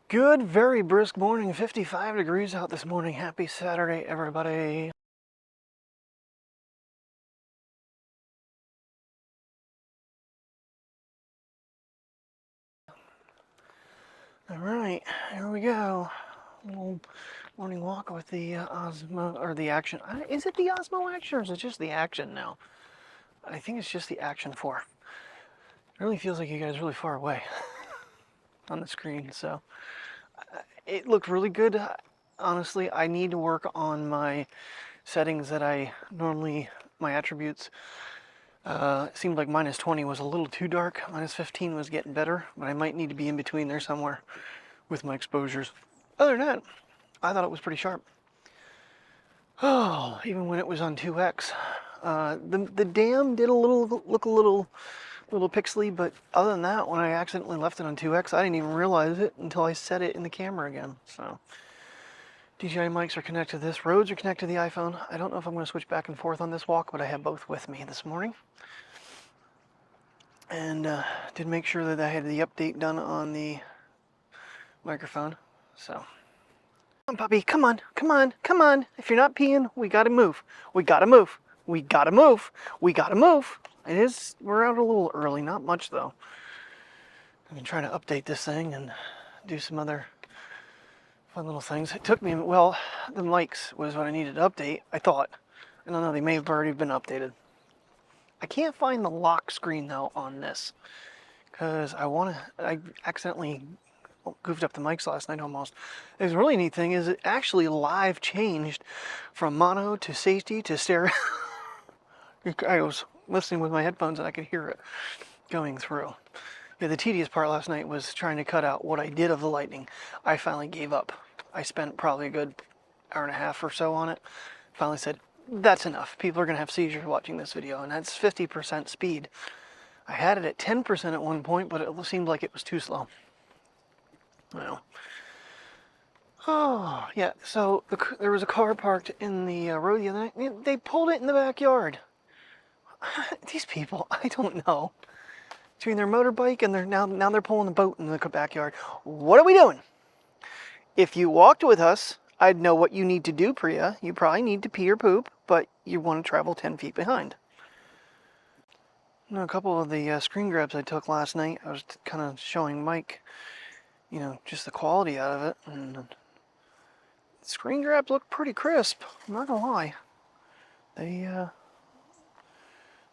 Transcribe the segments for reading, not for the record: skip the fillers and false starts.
Good, very brisk morning, 55 degrees out this morning. Happy Saturday, everybody. All right, here we go. A little morning walk with the Osmo, or the Action. Is it the Osmo Action, or is it just the Action now? I think it's just the Action 4. It really feels like you guys are really far away on the screen, so it looked really good. Honestly, I need to work on my settings that I normally, my attributes. It seemed like -20 was a little too dark. -15 was getting better, but I might need to be in between there somewhere with my exposures. Other than that, I thought it was pretty sharp. Oh, even when it was on 2x. The dam did look a little pixely, but other than that, when I accidentally left it on 2x, I didn't even realize it until I set it in the camera again. So DJI mics are connected to this. Rodes are connected to the iPhone. I don't know if I'm going to switch back and forth on this walk, but I have both with me this morning. And did make sure that I had the update done on the microphone. So, come on, puppy, come on, come on, come on. If you're not peeing, we gotta move. We gotta move. We gotta move. We gotta move. We're out a little early, not much though. I've been trying to update this thing and do some other fun little things. It took me, well, the mics was what I needed to update, I thought. I don't know, they may have already been updated. I can't find the lock screen though on this because I accidentally goofed up the mics last night almost. The really neat thing is it actually live changed from mono to safety to stereo. I was listening with my headphones and I could hear it going through. Yeah, the tedious part last night was trying to cut out what I did of the lightning. I finally gave up. I spent probably a good hour and a half or so on it. Finally said, that's enough. People are going to have seizures watching this video, and that's 50% speed. I had it at 10% at one point, but it seemed like it was too slow. Well, oh, yeah, so there was a car parked in the road the other night. They pulled it in the backyard. These people, I don't know. Between their motorbike and now they're pulling the boat in the backyard. What are we doing? If you walked with us, I'd know what you need to do, Priya. You probably need to pee or poop, but you want to travel 10 feet behind. Now, a couple of the screen grabs I took last night, I was kind of showing Mike, you know, just the quality out of it. And the screen grabs look pretty crisp, I'm not gonna lie. They,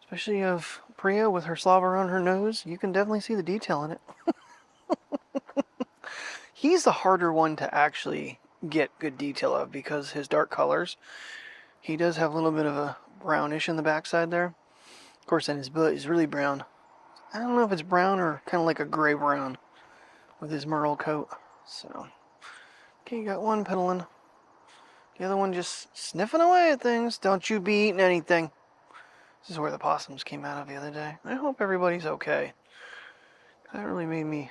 especially of Priya with her slobber on her nose, you can definitely see the detail in it. He's the harder one to actually get good detail of because his dark colors. He does have a little bit of a brownish in the backside there. Of course, then his butt is really brown. I don't know if it's brown or kind of like a gray brown with his merle coat. So, okay, you got one pedaling. The other one just sniffing away at things. Don't you be eating anything. This is where the possums came out of the other day. I hope everybody's okay. That really made me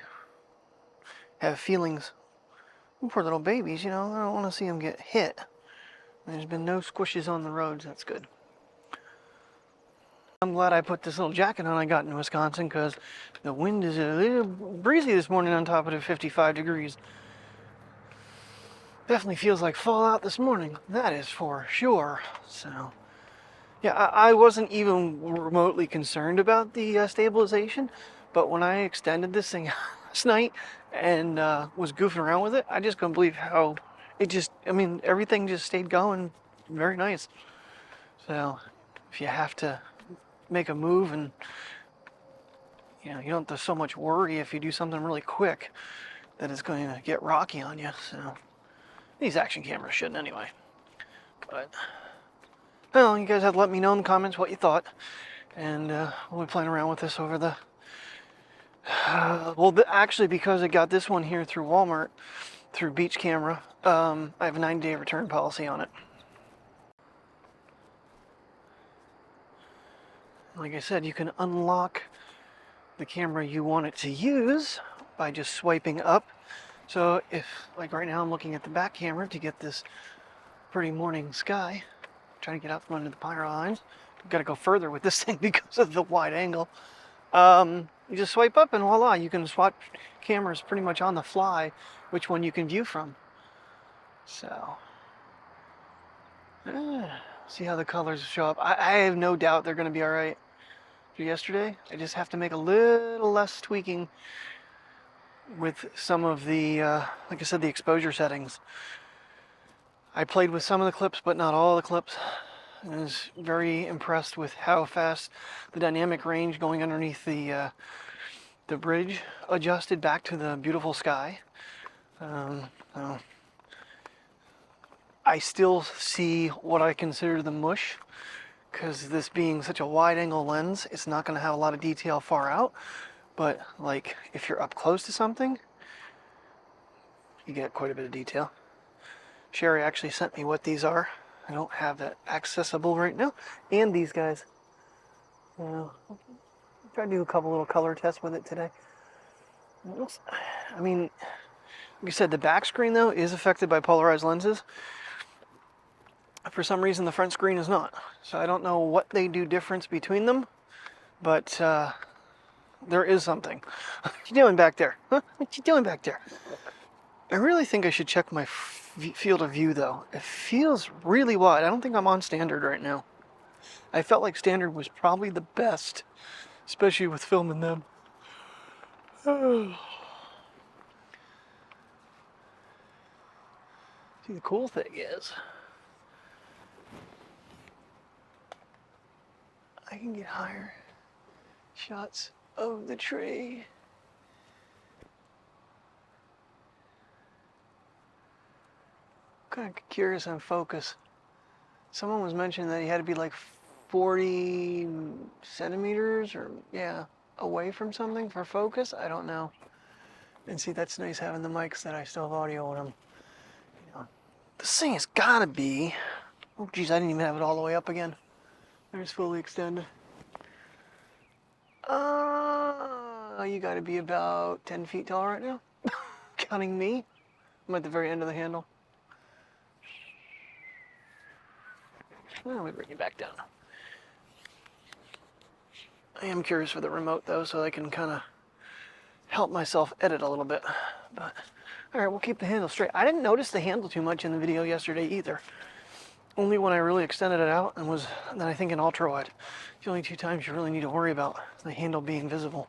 have feelings. Poor little babies, you know, I don't want to see them get hit. There's been no squishes on the roads, that's good. I'm glad I put this little jacket on I got in Wisconsin because the wind is a little breezy this morning on top of the 55 degrees. Definitely feels like fallout this morning, that is for sure. So, yeah, I wasn't even remotely concerned about the stabilization, but when I extended this thing last night and was goofing around with it, I just couldn't believe how it just, I mean, everything just stayed going very nice. So if you have to make a move and, you know, you don't have to so much worry if you do something really quick that it's going to get rocky on you. So these action cameras shouldn't anyway. But, well, you guys have to let me know in the comments what you thought. And we'll be playing around with this over the well, actually, because I got this one here through Walmart, through Beach Camera, I have a 90-day return policy on it. Like I said, you can unlock the camera you want it to use by just swiping up. So if, like right now, I'm looking at the back camera to get this pretty morning sky, trying to get out from under the power lines. I've got to go further with this thing because of the wide angle. You just swipe up and voila, you can swap cameras pretty much on the fly which one you can view from. So, see how the colors show up. I have no doubt they're going to be all right for yesterday. I just have to make a little less tweaking with some of the, like I said, the exposure settings. I played with some of the clips, but not all the clips. I was very impressed with how fast the dynamic range going underneath the bridge adjusted back to the beautiful sky. I still see what I consider the mush, because this being such a wide angle lens, it's not going to have a lot of detail far out, but like if you're up close to something, you get quite a bit of detail. Sherry actually sent me what these are. I don't have that accessible right now. And these guys. Try to do a couple little color tests with it today. I mean, like I said, the back screen though is affected by polarized lenses. For some reason, the front screen is not. So I don't know what they do difference between them, but there is something. What you doing back there? Huh? What you doing back there? I really think I should check my field of view though. It feels really wide. I don't think I'm on standard right now. I felt like standard was probably the best, especially with filming them. See, the cool thing is, I can get higher shots of the tree. Kind of curious on focus. Someone was mentioning that you had to be like 40 centimeters or away from something for focus. I don't know. And see, that's nice having the mics that I still have audio on them. This thing has gotta be, oh geez, I didn't even have it all the way up again. There's fully extended. You gotta be about 10 feet tall right now. Counting me. I'm at the very end of the handle. Let me bring it back down. I am curious for the remote though, so I can kind of help myself edit a little bit. But all right, we'll keep the handle straight. I didn't notice the handle too much in the video yesterday either. Only when I really extended it out and was then I think in ultra wide. The only two times you really need to worry about the handle being visible,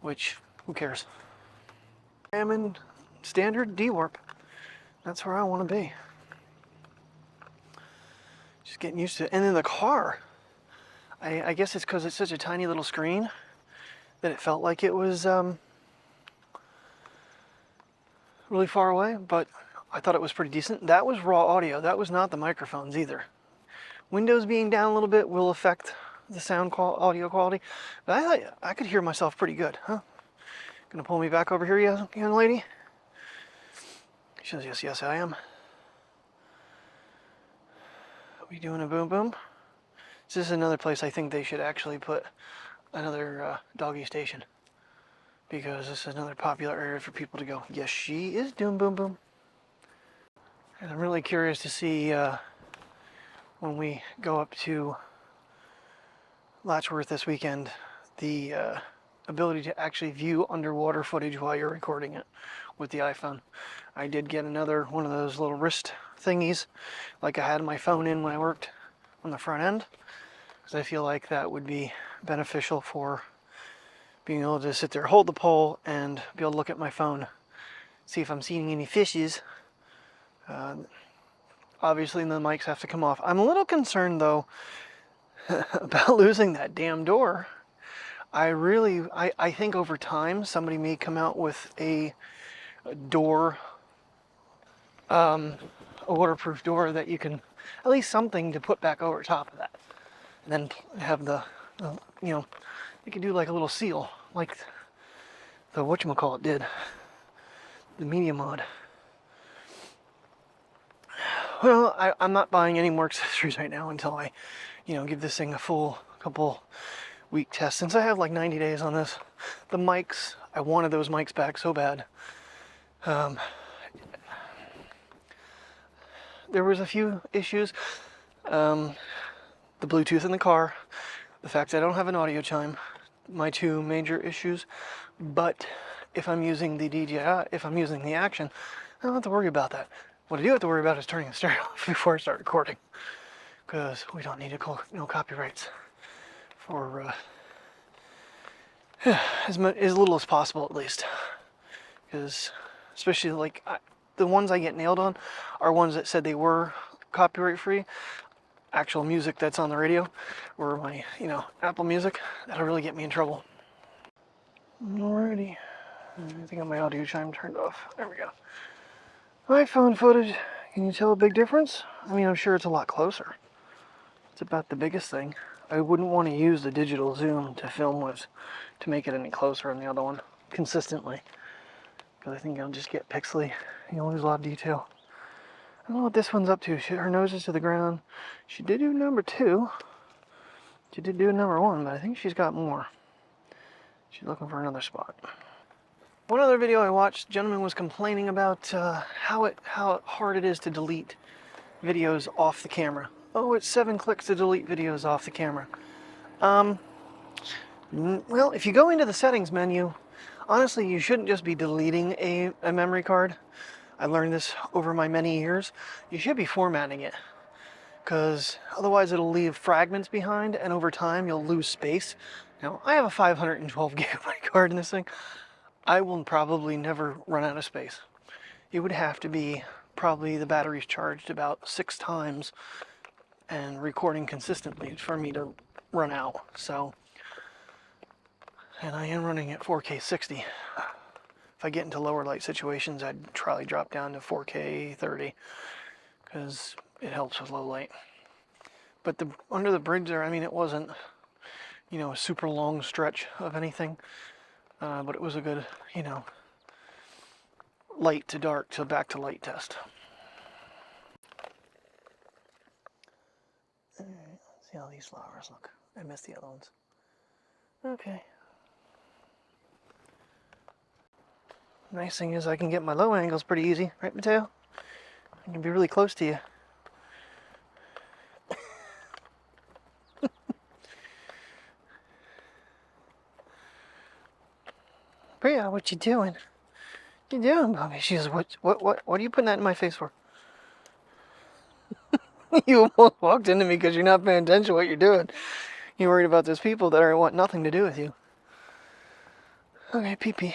which who cares? I am in standard D-warp. That's where I want to be. Just getting used to it. And in the car, I guess it's because it's such a tiny little screen that it felt like it was really far away, but I thought it was pretty decent. That was raw audio. That was not the microphones either. Windows being down a little bit will affect the audio quality, but I thought I could hear myself pretty good, huh? Gonna pull me back over here, young lady? She says, yes, I am. Are we doing a boom boom? This is another place I think they should actually put another doggy station, because this is another popular area for people to go. Yes, she is doing boom boom. And I'm really curious to see when we go up to Letchworth this weekend, the ability to actually view underwater footage while you're recording it with the iPhone. I did get another one of those little wrist thingies like I had my phone in when I worked on the front end, because I feel like that would be beneficial for being able to sit there, hold the pole, and be able to look at my phone, see if I'm seeing any fishes. Obviously the mics have to come off. I'm a little concerned though about losing that damn door. I think over time somebody may come out with a door, a waterproof door that you can, at least something to put back over top of that. And then have the you know, you could do like a little seal, like the whatchamacallit did, the Media Mod. Well, I'm not buying any more accessories right now until I, give this thing a full couple week test. Since I have like 90 days on this, the mics, I wanted those mics back so bad. There was a few issues. The Bluetooth in the car, the fact that I don't have an audio chime, my two major issues. But if I'm using the DJI, if I'm using the Action, I don't have to worry about that. What I do have to worry about is turning the stereo off before I start recording, because we don't need to call no copyrights for as little as possible, at least. Because especially like the ones I get nailed on are ones that said they were copyright free. Actual music that's on the radio or my, Apple Music, that'll really get me in trouble. Alrighty, I think my audio chime turned off. There we go. iPhone footage, can you tell a big difference? I mean, I'm sure it's a lot closer. It's about the biggest thing. I wouldn't want to use the digital zoom to film with to make it any closer on the other one consistently, because I think I'll just get pixely. You'll lose a lot of detail. I don't know what this one's up to. Her nose is to the ground. She did do number 2. She did do number 1, but I think she's got more. She's looking for another spot. One other video I watched, the gentleman was complaining about how hard it is to delete videos off the camera. Oh, it's 7 clicks to delete videos off the camera. Well, if you go into the settings menu, honestly, you shouldn't just be deleting a memory card. I learned this over my many years. You should be formatting it, because otherwise it'll leave fragments behind, and over time you'll lose space. Now, I have a 512 gigabyte card in this thing. I will probably never run out of space. It would have to be probably the battery's charged about 6 times and recording consistently for me to run out. So, and I am running at 4K 60. If I get into lower light situations, I'd probably drop down to 4K 30, because it helps with low light. But under the bridge there, I mean, it wasn't, a super long stretch of anything, but it was a good, light to dark to back to light test. All right, let's see how these flowers look. I missed the other ones. Okay. Nice thing is I can get my low angles pretty easy, right, Mateo? I can be really close to you. Priya, what you doing? What you doing, Bobby? She says, what are you putting that in my face for? You almost walked into me because you're not paying attention to what you're doing. You're worried about those people that want nothing to do with you. Okay, pee-pee.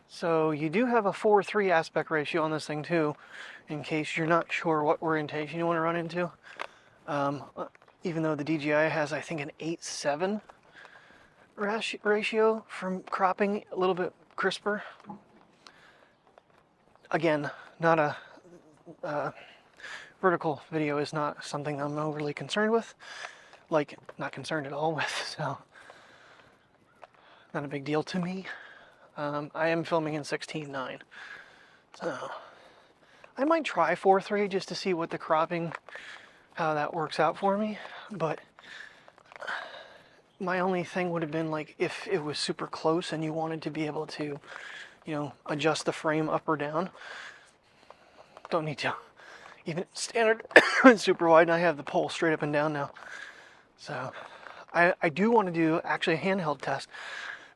So you do have a 4:3 aspect ratio on this thing too, in case you're not sure what orientation you want to run into. Even though the DJI has, I think, an 8:7 ratio from cropping a little bit crisper. Again, not a vertical video is not something I'm overly concerned with. Like, not concerned at all with, so not a big deal to me. I am filming in 16:9, so I might try 4:3 just to see what the cropping, how that works out for me. But my only thing would have been like if it was super close and you wanted to be able to, adjust the frame up or down. Don't need to. Even standard super wide, and I have the pole straight up and down now. So I do want to do actually a handheld test,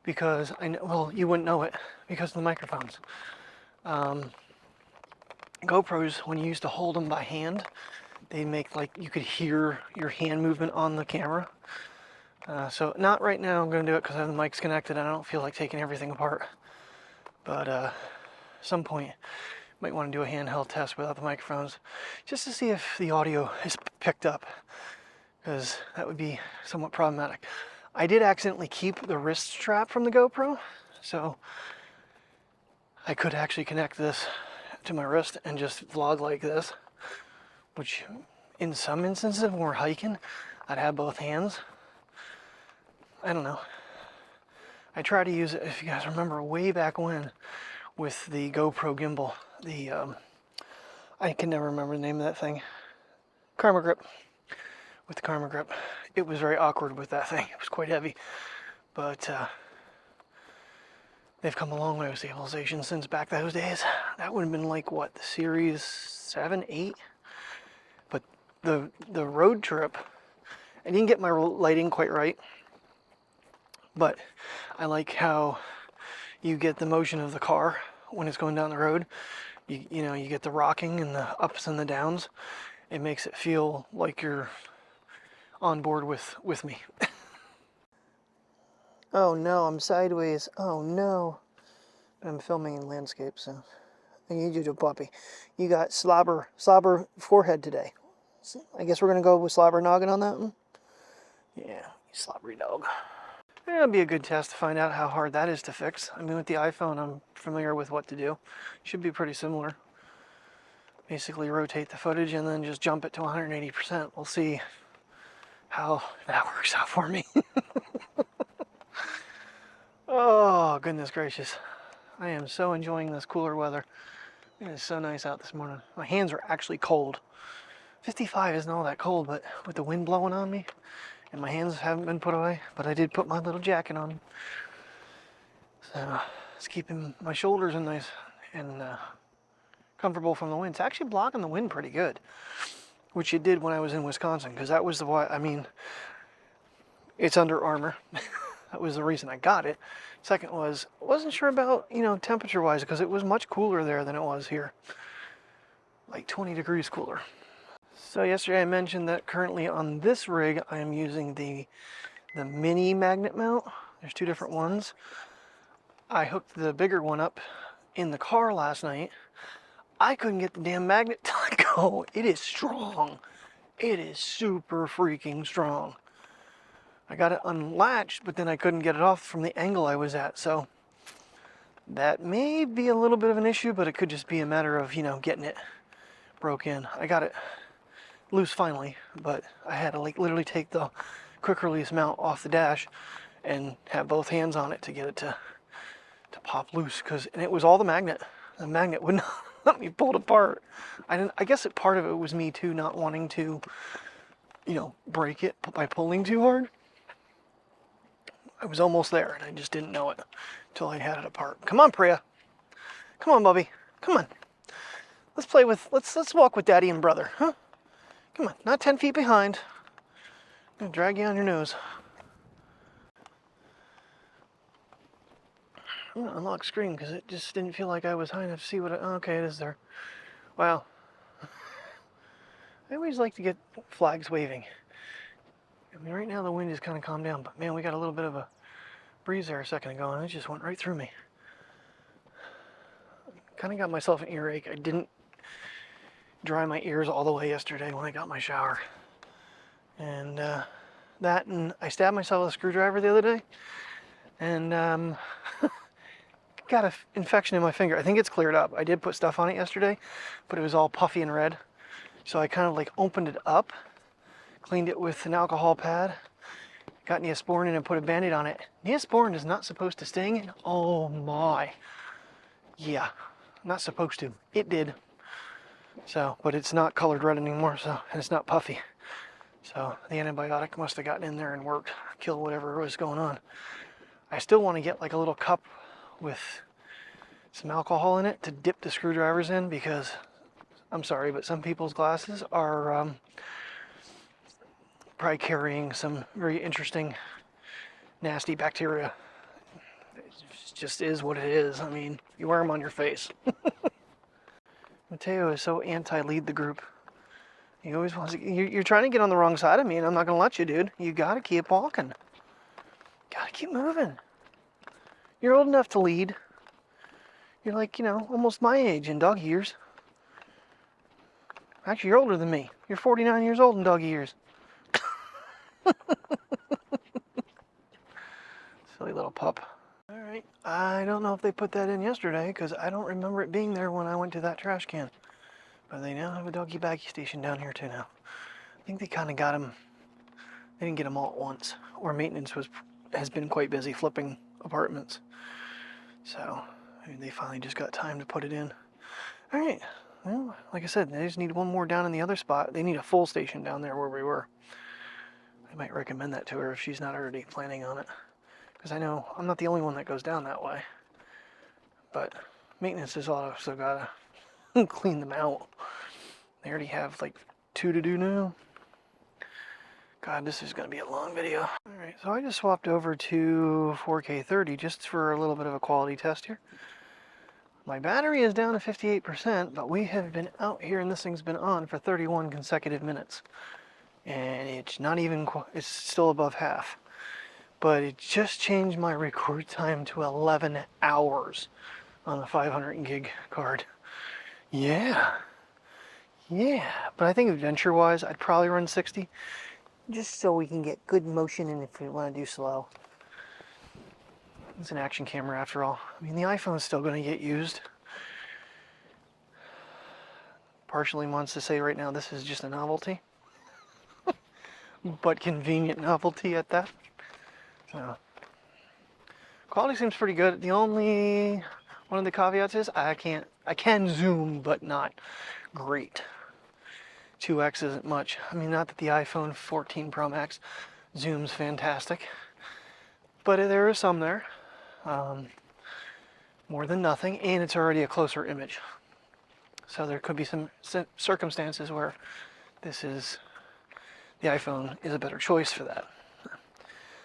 because I know, well, you wouldn't know it because of the microphones. GoPros, when you used to hold them by hand, they make like you could hear your hand movement on the camera. So not right now. I'm going to do it because I have the mics connected and I don't feel like taking everything apart. But at some point, might want to do a handheld test without the microphones, just to see if the audio is picked up, because that would be somewhat problematic. I did accidentally keep the wrist strap from the GoPro, so I could actually connect this to my wrist and just vlog like this, which in some instances when we're hiking, I'd have both hands. I don't know. I try to use it, if you guys remember way back when, with the GoPro gimbal, I can never remember the name of that thing. Karma Grip. With the Karma Grip. It was very awkward with that thing. It was quite heavy. But they've come a long way with stabilization since back those days. That would have been like, what, the Series 7, 8? But the road trip, I didn't get my lighting quite right. But I like how you get the motion of the car when it's going down the road. You know, you get the rocking and the ups and the downs. It makes it feel like you're on board with me. Oh no, I'm sideways. Oh no. I'm filming in landscape, so I need you to puppy. You got slobber forehead today. So I guess we're gonna go with slobber noggin on that one. Yeah, you slobbery dog. That'll be a good test to find out how hard that is to fix. I mean, with the iPhone, I'm familiar with what to do. Should be pretty similar. Basically rotate the footage and then just jump it to 180%. We'll see how that works out for me. Oh, goodness gracious. I am so enjoying this cooler weather. It is so nice out this morning. My hands are actually cold. 55 isn't all that cold, but with the wind blowing on me, and my hands haven't been put away, but I did put my little jacket on. So it's keeping my shoulders in nice and comfortable from the wind. It's actually blocking the wind pretty good, which it did when I was in Wisconsin, because that was the why. I mean, it's Under Armour. That was the reason I got it. Second was, I wasn't sure about, you know, temperature wise, because it was much cooler there than it was here. Like 20 degrees cooler. So yesterday I mentioned that currently on this rig I am using the mini magnet mount. There's two different ones. I hooked the bigger one up in the car last night. I couldn't get the damn magnet to go. It is strong. It is super freaking strong. I got it unlatched, but then I couldn't get it off from the angle I was at. So that may be a little bit of an issue, but it could just be a matter of, you know, getting it broke in. I got it loose finally, but I had to like literally take the quick release mount off the dash and have both hands on it to get it to pop loose, and it was all the magnet. The magnet would not let me pull it apart. I guess part of it was me too, not wanting to, you know, break it by pulling too hard. I was almost there and I just didn't know it until I had it apart. Come on, Priya. Come on, Bubby. Come on. Let's walk with Daddy and brother, huh? Come on, not 10 feet behind. I'm gonna drag you on your nose. I'm gonna unlock screen because it just didn't feel like I was high enough to see what okay, it is there. Wow. I always like to get flags waving. I mean, right now the wind is kind of calmed down, but man, we got a little bit of a breeze there a second ago and it just went right through me. Kind of got myself an earache. I didn't dry my ears all the way yesterday when I got my shower. And that, and I stabbed myself with a screwdriver the other day and got an infection in my finger. I think it's cleared up. I did put stuff on it yesterday, but it was all puffy and red. So I kind of like opened it up, cleaned it with an alcohol pad, got Neosporin in and put a Band-Aid on it. Neosporin is not supposed to sting. Oh my. Yeah, not supposed to. It did. So, but it's not colored red anymore, so, and it's not puffy. So the antibiotic must have gotten in there and worked, killed whatever was going on. I still want to get like a little cup with some alcohol in it to dip the screwdrivers in, because I'm sorry, but some people's glasses are probably carrying some very interesting, nasty bacteria. It just is what it is. I mean, you wear them on your face. Mateo is so anti-lead the group. He always wants to, you're trying to get on the wrong side of me, and I'm not going to let you, dude. You got to keep walking. Got to keep moving. You're old enough to lead. You're like, you know, almost my age in dog years. Actually, you're older than me. You're 49 years old in dog years. Silly little pup. All right. I don't know if they put that in yesterday, because I don't remember it being there when I went to that trash can. But they now have a doggy baggy station down here too now. I think they kind of got them. They didn't get them all at once. Or maintenance has been quite busy flipping apartments. So I mean, they finally just got time to put it in. All right. Well, like I said, they just need one more down in the other spot. They need a full station down there where we were. I might recommend that to her if she's not already planning on it. Because I know I'm not the only one that goes down that way. But maintenance has also got to clean them out. They already have like 2 to do now. God, this is going to be a long video. Alright, so I just swapped over to 4K 30 just for a little bit of a quality test here. My battery is down to 58%, but we have been out here and this thing's been on for 31 consecutive minutes. And it's not even, it's still above half. But it just changed my record time to 11 hours on a 500 gig card. Yeah. But I think adventure-wise, I'd probably run 60. Just so we can get good motion and if we want to do slow. It's an action camera after all. I mean, the iPhone's still going to get used. Partially wants to say right now this is just a novelty. But convenient novelty at that. So, quality seems pretty good. The only one of the caveats is I can zoom, but not great. 2x isn't much. I mean, not that the iPhone 14 Pro Max zooms fantastic, but there is some there. More than nothing, and it's already a closer image. So there could be some circumstances where the iPhone is a better choice for that.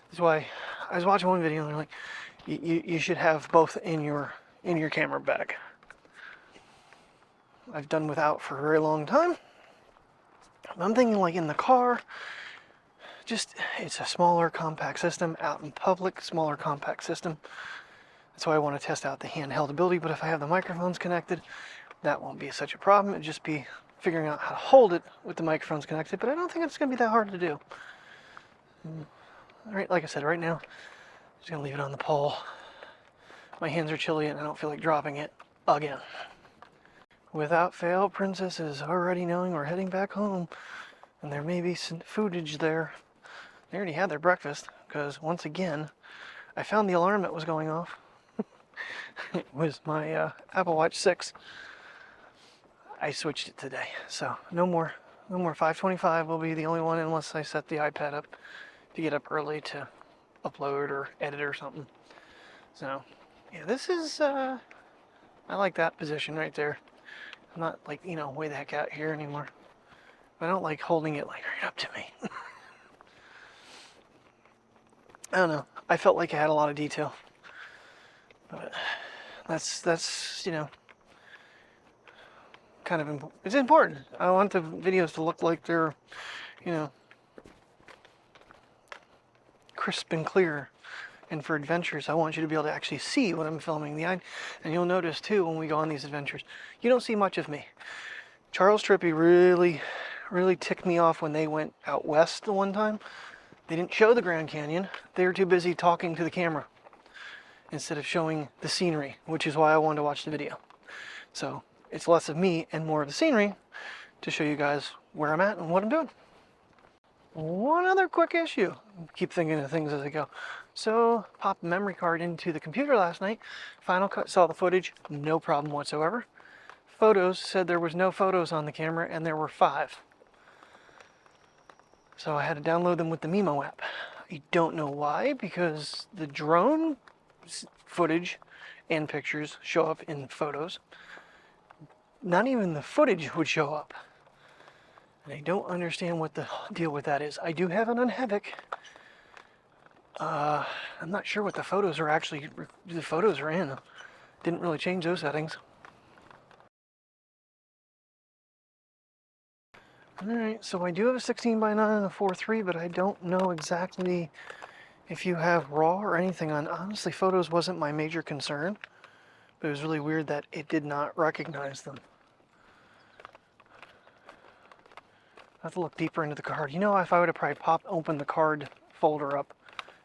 That's why I was watching one video and they're like, you should have both in your camera bag. I've done without for a very long time. I'm thinking like in the car, it's a smaller compact system. Out in public, smaller compact system. That's why I want to test out the handheld ability, but if I have the microphones connected, that won't be such a problem. It'd just be figuring out how to hold it with the microphones connected, but I don't think it's going to be that hard to do. Alright, like I said, right now, I'm just going to leave it on the pole. My hands are chilly and I don't feel like dropping it again. Without fail, Princess is already knowing we're heading back home, and there may be some footage there. They already had their breakfast, because once again, I found the alarm that was going off. It was my Apple Watch 6. I switched it today, so no more 525 will be the only one unless I set the iPad up to get up early to upload or edit or something. So, yeah, this is, I like that position right there. I'm not like, way the heck out here anymore. I don't like holding it like right up to me. I don't know. I felt like I had a lot of detail. But that's kind of important. It's important. I want the videos to look like they're, crisp and clear. And for adventures, I want you to be able to actually see what I'm filming. And you'll notice too when we go on these adventures, you don't see much of me. Charles Trippy really ticked me off when they went out west the one time. They didn't show the Grand Canyon. They were too busy talking to the camera instead of showing the scenery, which is why I wanted to watch the video. So it's less of me and more of the scenery to show you guys where I'm at and what I'm doing. One other quick issue. Keep thinking of things as I go. So, popped the memory card into the computer last night. Final Cut saw the footage, no problem whatsoever. Photos said there was no photos on the camera, and there were 5. So I had to download them with the Mimo app. I don't know why, because the drone footage and pictures show up in photos. Not even the footage would show up. And I don't understand what the deal with that is. I do have it on Mavic. I'm not sure what the photos are in. Didn't really change those settings. Alright, so I do have a 16:9 and a 4:3, but I don't know exactly if you have RAW or anything on. Honestly, photos wasn't my major concern, but it was really weird that it did not recognize them. I have to look deeper into the card. If I would have probably opened the card folder up,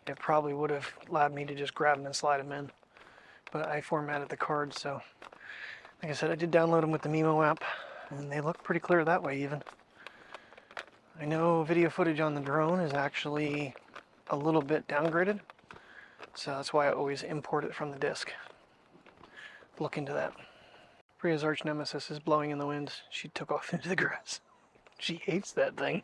it probably would have allowed me to just grab them and slide them in. But I formatted the cards, so like I said, I did download them with the Mimo app, and they look pretty clear that way even. I know video footage on the drone is actually a little bit downgraded, so that's why I always import it from the disk. Look into that. Priya's arch nemesis is blowing in the wind. She took off into the grass. She hates that thing.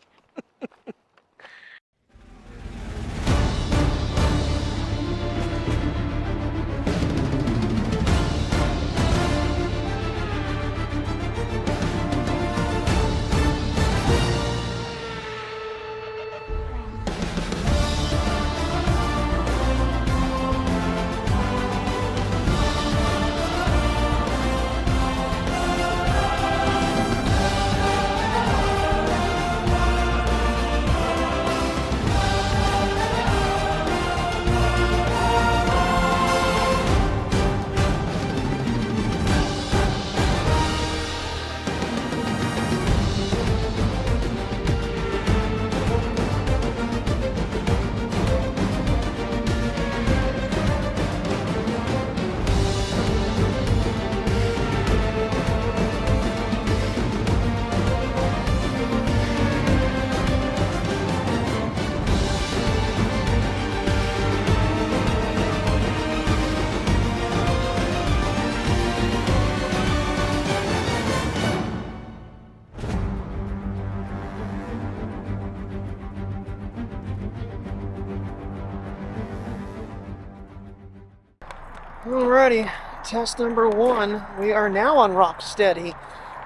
Alrighty, test number 1. We are now on rock steady,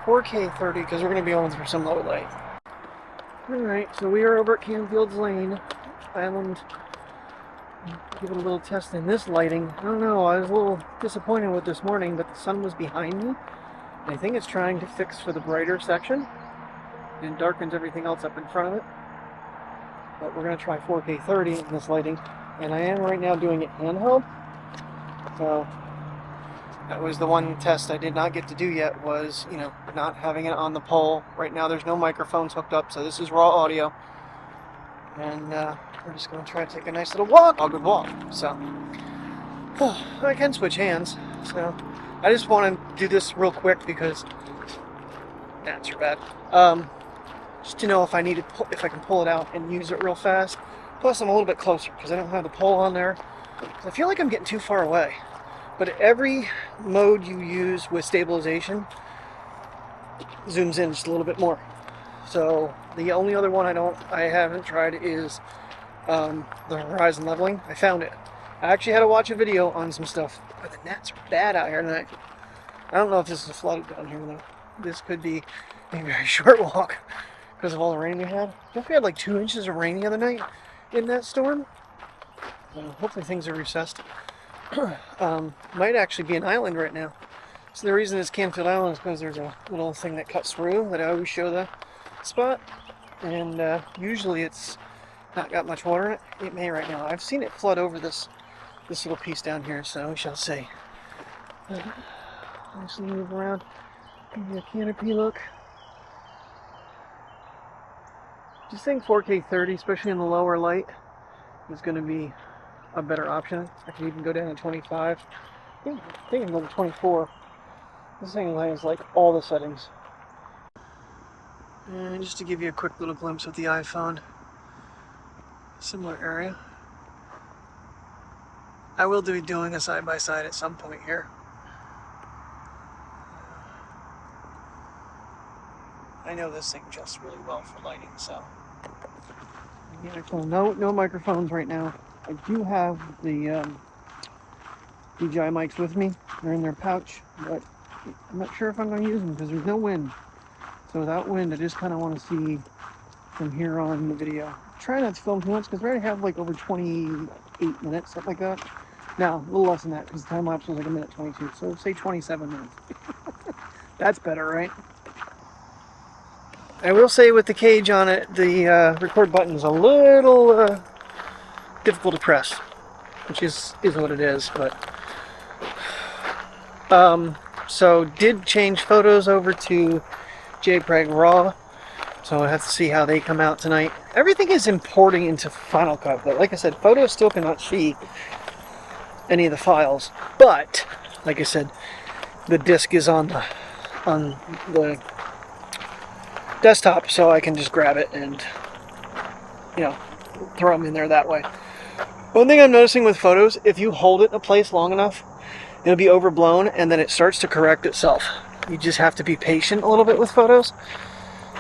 4K 30, because we're going to be on for some low light. Alright, so we are over at Canfield's Lane Island. Give it a little test in this lighting. I don't know, I was a little disappointed with this morning, but the sun was behind me. And I think it's trying to fix for the brighter section and darkens everything else up in front of it. But we're going to try 4K 30 in this lighting. And I am right now doing it handheld. So that was the one test I did not get to do yet, was, you know, not having it on the pole. Right now there's no microphones hooked up, so this is raw audio. And we're just going to try to take a nice little walk. A good walk. So I can switch hands. So I just want to do this real quick because that's bad. Just to know if I if I can pull it out and use it real fast. Plus I'm a little bit closer because I don't have the pole on there. I feel like I'm getting too far away. But every mode you use with stabilization zooms in just a little bit more. So the only other one I haven't tried is the horizon leveling. I found it. I actually had to watch a video on some stuff, but the gnats are bad out here tonight. I don't know if this is flooded down here though. This could be a very short walk because of all the rain we had. I think we had like 2 inches of rain the other night in that storm. Hopefully things are recessed. Might actually be an island right now. So the reason it's Canfield Island is because there's a little thing that cuts through that I always show the spot. And usually it's not got much water in it. It may right now. I've seen it flood over this little piece down here, so we shall see. Nicely move around. Give you a canopy look. Just think 4K 30, especially in the lower light, is going to be a better option. I can even go down to 25. I think I can go to 24. This thing has like all the settings. And just to give you a quick little glimpse of the iPhone, similar area. I will be doing a side-by-side at some point here. I know this thing adjusts really well for lighting, so. No microphones right now. I do have the DJI mics with me. They're in their pouch, but I'm not sure if I'm going to use them because there's no wind. So without wind, I just kind of want to see from here on the video. Try not to film too much because we already have like over 28 minutes, something like that. No, a little less than that because the time lapse was like 1:22. So say 27 minutes. That's better, right? I will say with the cage on it, the record button is a little difficult to press, which is what it is. But so did change photos over to JPEG RAW, so I have to see how they come out tonight. Everything is importing into Final Cut, but like I said, photos still cannot see any of the files. But like I said, the disc is on the desktop, so I can just grab it and, you know, throw them in there that way. One thing I'm noticing with photos, if you hold it in a place long enough, it'll be overblown and then it starts to correct itself. You just have to be patient a little bit with photos.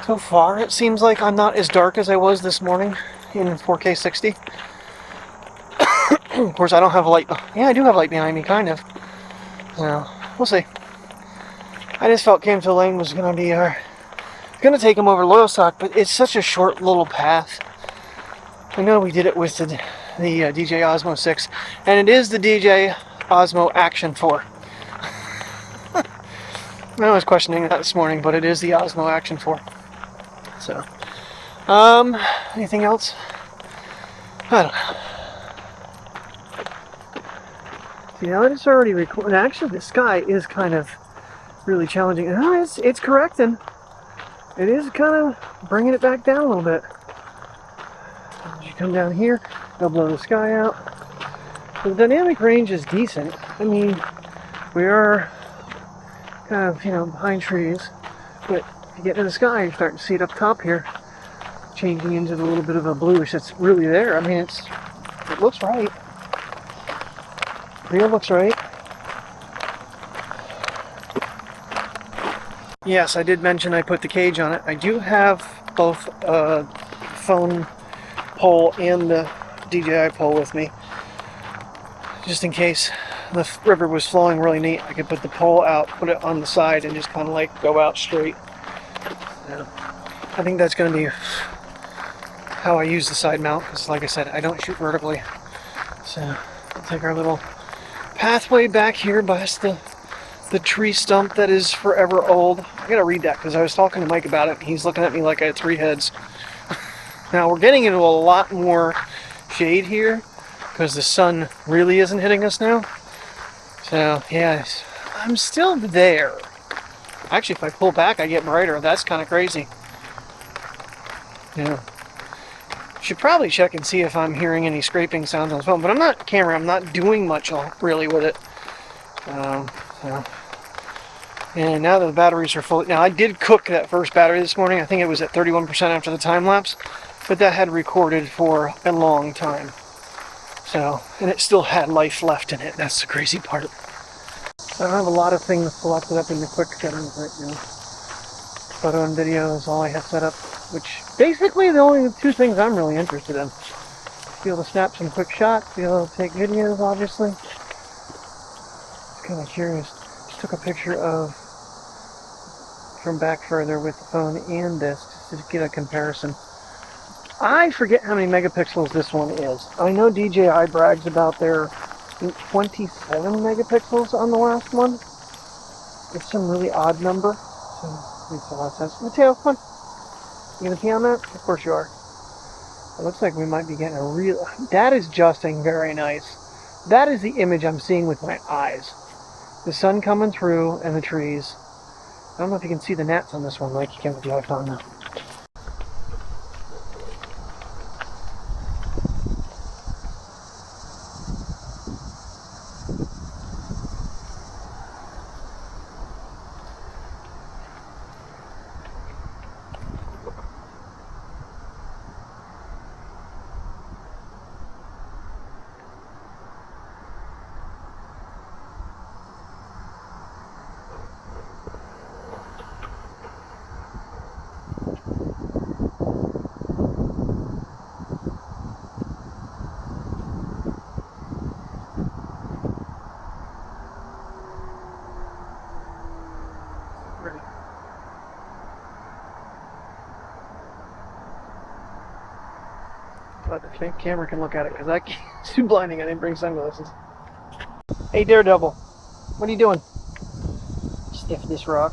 So far, it seems like I'm not as dark as I was this morning in 4K 60. Of course, I don't have a light. Yeah, I do have light behind me, kind of. So, we'll see. I just felt Canfield Lane was going to be going to take him over Loyalstock, but it's such a short little path. I know we did it with the DJI Osmo 6, and it is the DJI Osmo Action 4. I was questioning that this morning, but it is the Osmo Action 4. So, anything else? I don't know. See, now it's already recording. Actually, the sky is kind of really challenging. Oh, it's correcting. It is kind of bringing it back down a little bit. As you come down here, they'll blow the sky out. The dynamic range is decent. I mean, we are kind of, you know, behind trees, but if you get into the sky, you're starting to see it up top here, changing into the little bit of a bluish that's really there. I mean, it looks right. Real looks right. Yes, I did mention I put the cage on it. I do have both phone pole and the DJI pole with me, just in case the river was flowing really neat, I could put the pole out, put it on the side, and just kind of like go out straight. Yeah. I think that's going to be how I use the side mount, because like I said, I don't shoot vertically. So we'll take our little pathway back here past the tree stump that is forever old. I gotta read that because I was talking to Mike about it, and he's looking at me like I had 3 heads. Now we're getting into a lot more shade here because the sun really isn't hitting us now. So yeah, I'm still there. Actually, if I pull back, I get brighter. That's kind of crazy. Yeah. Should probably check and see if I'm hearing any scraping sounds on the phone, but I'm not doing much really with it. So. And now that the batteries are full, now I did cook that first battery this morning. I think it was at 31% after the time lapse, but that had recorded for a long time. So, and it still had life left in it. That's the crazy part. I don't have a lot of things selected up in the quick settings right now. Photo and video is all I have set up, which basically the only 2 things I'm really interested in. Be able to snap some quick shots, be able to take videos, obviously. Just kind of curious. Just took a picture of from back further with the phone and this, just to get a comparison. I forget how many megapixels this one is. I know DJI brags about their 27 megapixels on the last one. It's some really odd number. So makes a lot of sense. Mateo, come on. You gonna pee on that? Of course you are. It looks like we might be getting a real... That is adjusting very nice. That is the image I'm seeing with my eyes. The sun coming through and the trees. I don't know if you can see the gnats on this one like you can with the iPhone now. But the camera can look at it because it's too blinding. I didn't bring sunglasses. Hey, Daredevil, what are you doing? Sniff this rock.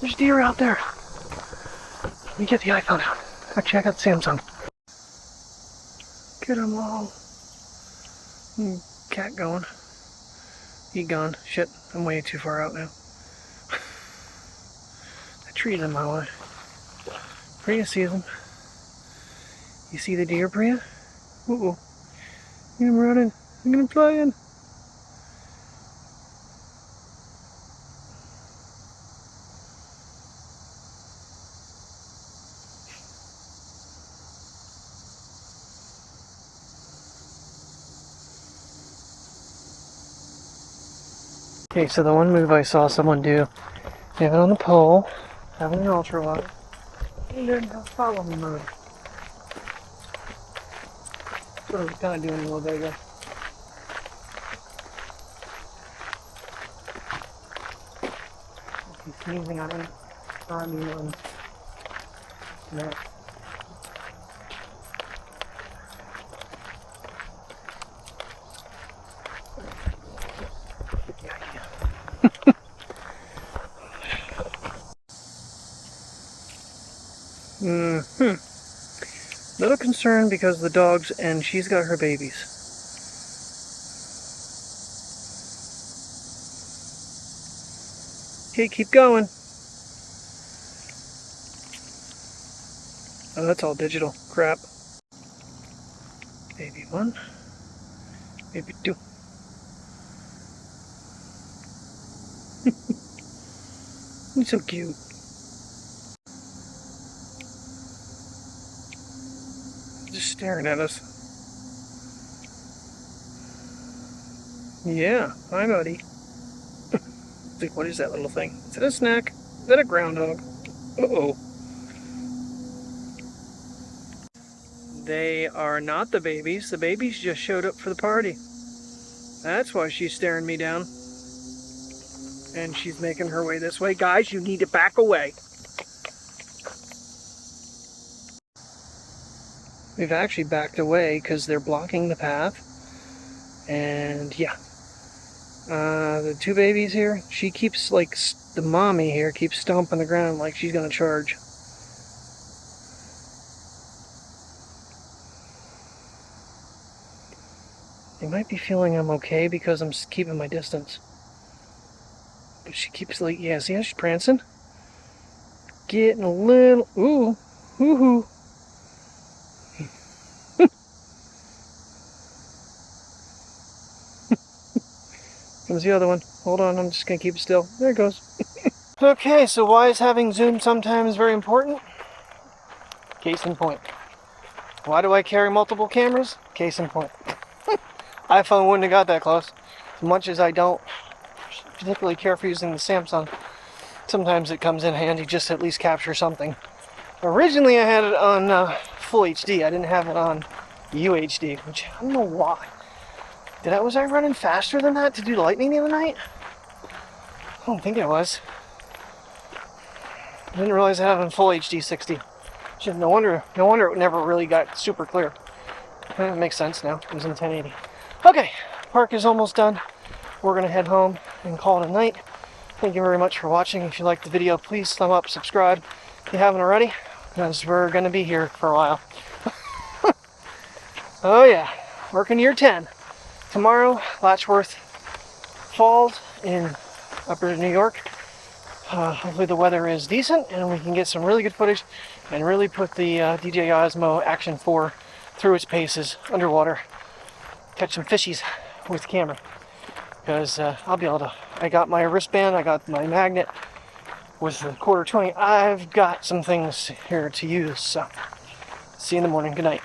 There's deer out there. Let me get the iPhone out. Actually, I got Samsung. Get them all. Cat going. He gone. Shit, I'm way too far out now. That tree's in my way. Priya sees him. You see the deer, Priya? Uh-oh. Look at him running. Look at him flying. Okay, so the one move I saw someone do, have it on the pole, have it in ultra wide, and then have follow me mode. That's what I was kind of doing a little bit ago. He's sneezing on me. No. Little concerned because of the dogs, and she's got her babies. Okay, keep going. Oh, that's all digital. Crap. Baby one. Baby two. He's so cute. Just staring at us. Yeah, hi buddy. Like, what is that little thing? Is it a snack? Is that a groundhog? Uh-oh. They are not the babies. The babies just showed up for the party. That's why she's staring me down. And she's making her way this way. Guys, you need to back away. We've actually backed away because they're blocking the path. And yeah. The two babies here, she keeps, like, the mommy here keeps stomping the ground like she's gonna charge. They might be feeling I'm okay because I'm keeping my distance. But she keeps, like, yeah, see how she's prancing? Getting a little, ooh, hoo-hoo. Comes the other one. Hold on, I'm just gonna keep it still. There it goes. Okay, so why is having zoom sometimes very important? Case in point. Why do I carry multiple cameras? Case in point. iPhone wouldn't have got that close. As much as I don't particularly care for using the Samsung, sometimes it comes in handy just to at least capture something. Originally I had it on full HD. I didn't have it on UHD, which I don't know why. Was I running faster than that to do lightning the other night? I don't think I was. I didn't realize I had it on full HD 60. No wonder it never really got super clear. That makes sense now. It was in 1080. Okay, park is almost done. We're gonna head home and call it a night. Thank you very much for watching. If you liked the video, please thumb up, subscribe if you haven't already, because we're gonna be here for a while. Oh yeah, working year 10. Tomorrow, Latchworth Falls in upper New York. Hopefully the weather is decent and we can get some really good footage and really put the DJI Osmo Action 4 through its paces underwater. Catch some fishies with the camera. Because I'll be able to, I got my wristband, I got my magnet with the 1/4 20. I've got some things here to use, so see you in the morning. Good night.